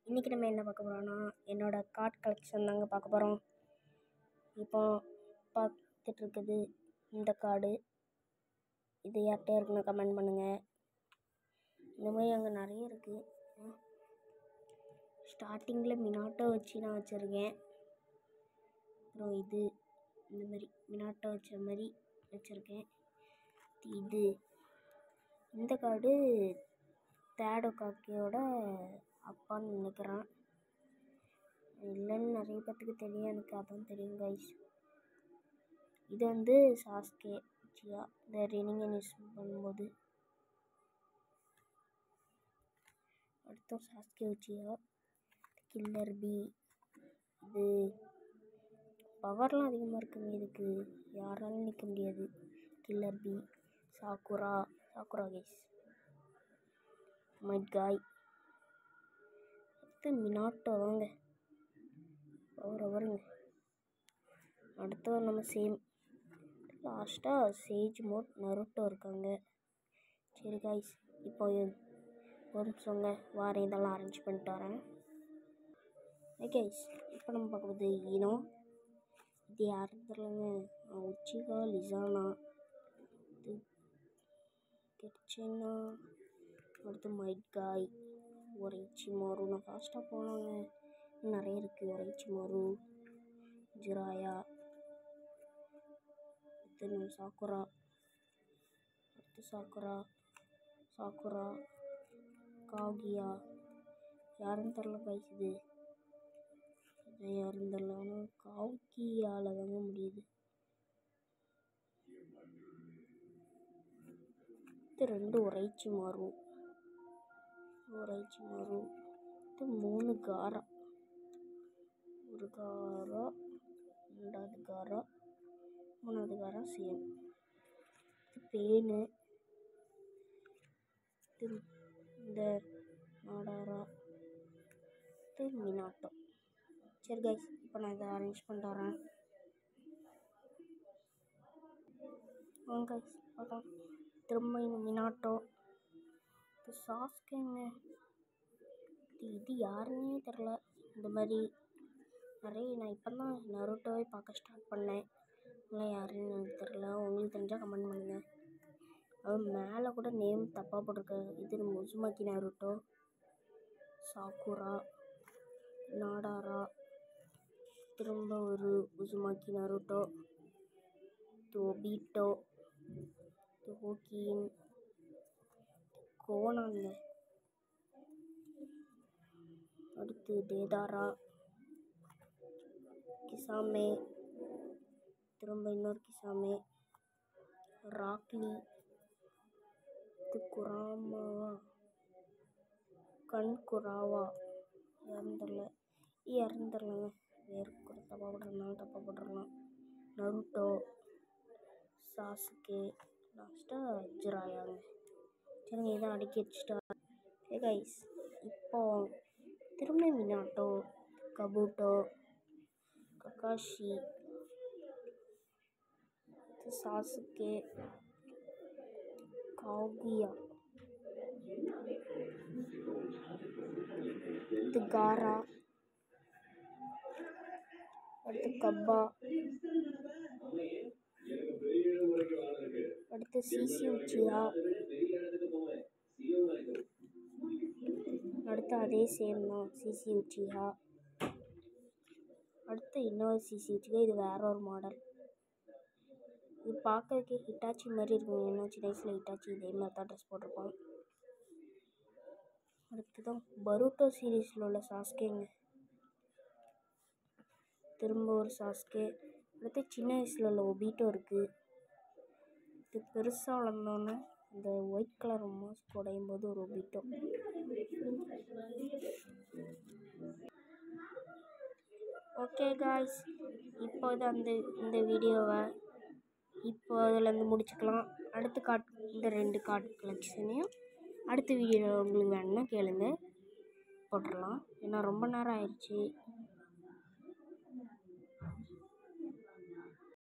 இன்றைக்கி நம்ம என்ன பார்க்க போகிறோன்னா என்னோடய கார்ட் கலெக்ஷன் தாங்க பார்க்க போகிறோம். இப்போ பார்த்துட்ருக்குது இந்த கார்டு. இது யார்கிட்ட இருக்குன்னு கமெண்ட் பண்ணுங்கள். இந்த மாதிரி அங்கே நிறைய இருக்குது. ஸ்டார்டிங்கில் மினாட்டோ வச்சு நான் வச்சுருக்கேன். அப்புறம் இது இந்த மாதிரி மினாட்டோ வச்ச மாதிரி வச்சுருக்கேன். இது இந்த கார்டு தேடோ காக்கியோட அப்பான்னு நினைக்கிறேன். இல்லைன்னு நிறைய பேத்துக்கு தெரியும், எனக்கு அதான் தெரியும் கைஸ். இது வந்து சாஸ்கே உச்சியா இந்த ரினிங்கன் யூஸ் பண்ணும்போது. அடுத்த சாஸ்கே உச்சியா கில்லர் பி. இது பவர்லாம் அதிகமாக இருக்குங்க, இதுக்கு யாராலும் நிற்க முடியாது. Killer B. Sakura guys. Might Guy. அடுத்து மினாட்டோ வாங்க வருங்க. அடுத்து நம்ம சேம் லாஸ்ட்டாக சேஜ் மோட் நருட்டோ இருக்காங்க. சரி காய்ஸ், இப்போ ஒரு நிமிஷங்க வாரம் இதெல்லாம் அரேஞ்ச் பண்ணிட்டு வரேன். ஓகே இப்போ நம்ம பார்க்கும்போது ஈனோ. இது யாரும் தெரியலங்க. உச்சிகா லிசானா இது கிச்சனா. அடுத்து மைட் காய் ஒரைச்சிமாரு. நான் ஃபாஸ்ட்டாக போனாங்க, நிறைய இருக்குது. ஒரைச்சிமாரு ஜிராயா. அடுத்து சாக்குரா. அடுத்து சாக்குரா காகியா. யாருன்னு தெரில கைஸ். இது யாருன்னு தெரில, ஆனால் காகியால் தாங்க முடியுது. இது 2 ஒரைச்சிமாரு. இது 3 காரா. ஒரு காரா, 2வது காரா, 3வது காரா சேம். இது பேனு. இது இந்த நாடாரா. இது மினாட்டோ. சரி கைஸ், இப்போ நான் இதை அரேஞ்ச் பண்ணிட்டு வரேன். கைஸ் பார்த்தா திரும்ப இந்த மினாட்டோ. இது சாஸ்கேங்க. இது யாருன்னே தெரில. இந்த மாதிரி நிறைய நான் இப்போ தான் நருட்டோவே பார்க்க ஸ்டார்ட் பண்ணேன். இதெல்லாம் யாருன்னு எனக்கு தெரில. உங்களுக்கு தெரிஞ்சால் கமெண்ட் பண்ணுங்கள். அது மேலே கூட நேம் தப்பாக போட்டிருக்கேன். இது உசுமாக்கி நருட்டோ. சாக்குரா நாடாரா. திரும்ப ஒரு உசுமாக்கி நருட்டோ. ஒபீட்டோ. ஹோக்கின் கோனாங்க. அடுத்து டேதாரா கிசாமே. திரும்ப இன்னொரு கிசாமே. ராக்லி. இது குராமாவா கண்குராவா இறந்துடலாங்க. வேறு கூட தப்பாக போட்டுருக்கலாம். நருட்டோ சாஸ்கே லாஸ்ட்டாக ஜிராயாங்க. சரிங்க, இதான் அடுக்கி வச்சுட்டா. ஓகே கைஸ், இப்போ திரும்ப மினாட்டோ கபூட்டோ ககாஷி சாசுகே காகியா. இது காரா. அடுத்து கப்பா. அடுத்து சிசி உச்சியா. அடுத்து அதே சேம் தான் சிசி உச்சியா. அடுத்து இன்னொரு சிசி உச்சியா. இது வேற ஒரு மாடல். இது பார்க்கறதுக்கே ஹிட்டாச்சி மாதிரி இருக்குங்க. ஏன்னா சின்ன வயசில் ஹிட்டாச்சி இதே மாதிரி தான் ட்ரெஸ் போட்டிருப்பான். அடுத்து தான் பருட்டோ சீரீஸில் உள்ள சாஸ்கேங்க. திரும்ப ஒரு சாஸ்கே. அடுத்து சின்ன வயசில் உள்ள ஒபீட்டோ இருக்குது. இது பெருசாக வளர்ந்தோன்னே இந்த ஒயிட் கலர் மாஸ்க் உடையும் போது ஒரு ஒபீட்டோ. ஓகே காய்ஸ், இப்போ இந்த வீடியோவை இப்போ அதில் முடிச்சுக்கலாம். அடுத்த கார்டு இந்த 2 கார்டு கலெக்ஷனையும் அடுத்த வீடியோவில் உங்களுக்கு வேணும்னா கேளுங்க, போட்டுடலாம். ஏன்னா ரொம்ப நேரம் ஆயிடுச்சு.